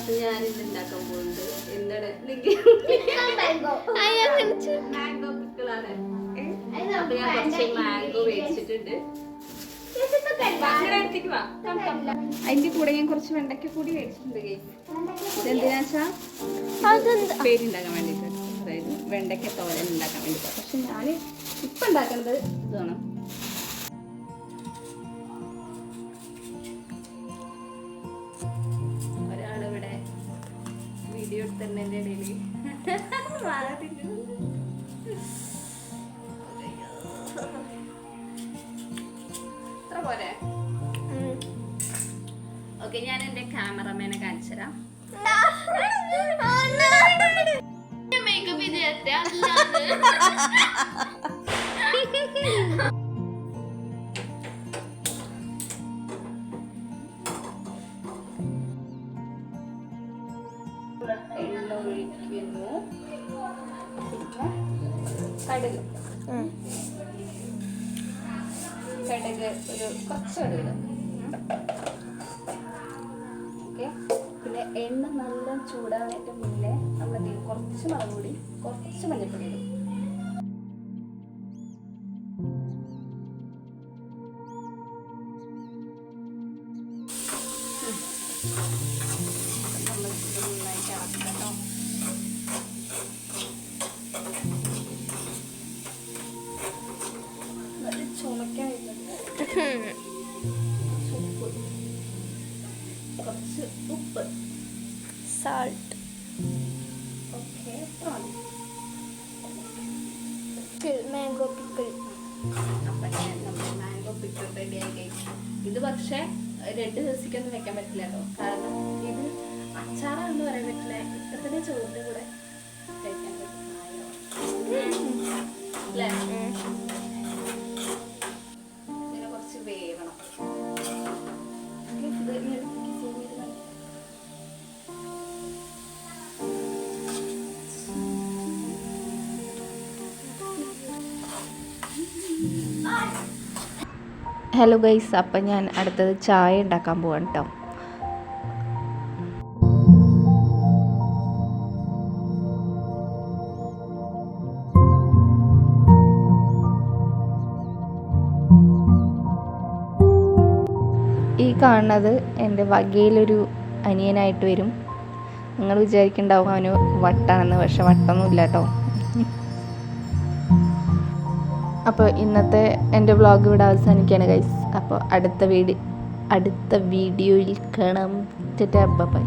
അപ്പൊ ഞാനിത് ഉണ്ടാക്കാൻ പോകുന്നത് എന്താണ് മാംഗോ പിക്കിളാണ്. അപ്പൊ ഞാൻ കുറച്ച് മാംഗോ മേടിച്ചിട്ടുണ്ട്. അതിന്റെ കൂടെ ഞാൻ കുറച്ച് വെണ്ടയ്ക്ക കൂടി മേടിച്ചിട്ടുണ്ട്. എന്തിനാച്ചാ പേര് ഉണ്ടാക്കാൻ വേണ്ടിട്ട്, അതായത് വെണ്ടയ്ക്ക തോരൻ ഉണ്ടാക്കാൻ വേണ്ടിട്ട്. പക്ഷെ ഞാൻ ഇപ്പൊ ഉണ്ടാക്കുന്നത് ഇതാണ്. ഒരാളിവിടെ വീഡിയോ എടുത്തതിന്റെ ഇടയിൽ പോരെ. ഓക്കെ, ഞാൻ എന്റെ ക്യാമറമാനെ കാണിച്ചു തരാം. മേക്കപ്പ് ചെയ്ത് എണ്ണ ഒഴിക്കുന്നു. കടുക് ഒരു കുറച്ച് കടുക്. ഓക്കെ, പിന്നെ എണ്ണ നല്ല ചൂടാനായിട്ട് മുന്നേ നമ്മൾ കുറച്ച് മുളക് പൊടി, കുറച്ച് മഞ്ഞൾപ്പൊടി ഇടും. നന്നായിട്ട് ഇളക്കാം. നല്ല ചുമക്കാൻ കുറച്ച് ഉപ്പ്, സാൾട്ട്. Okay, mango pickle. അപ്പം നമ്മുടെ മാംഗോ പിക്കിൾ റെഡി ആയി കഴിച്ചു. ഇത് പക്ഷേ 2 ദിവസത്തേക്കൊന്നും വെക്കാൻ പറ്റില്ല കേട്ടോ, കാരണം ഇത് അച്ചാറാണെന്ന് പറയാൻ പറ്റില്ല. ഇപ്പം തന്നെ ചോറിൻ്റെ കൂടെ കഴിക്കാൻ പറ്റും അല്ലേ? ഇതിനെ കുറച്ച് വേവണം. ഹലോ ഗൈസ്, അപ്പം ഞാൻ അടുത്തത് ചായ ഉണ്ടാക്കാൻ പോവാണ് കേട്ടോ. ഈ കാണുന്നത് എൻ്റെ വകയിലൊരു അനിയനായിട്ട് വരും. നിങ്ങൾ വിചാരിക്കുന്നുണ്ടാവും അവന് വട്ടാണെന്ന്, പക്ഷെ വട്ടൊന്നുമില്ല കേട്ടോ. അപ്പോൾ ഇന്നത്തെ എൻ്റെ വ്ളോഗ് ഇവിടെ അവസാനിക്കുകയാണ് ഗൈസ്. അപ്പോൾ അടുത്ത വീഡിയോയിൽ കാണാം. ബൈ.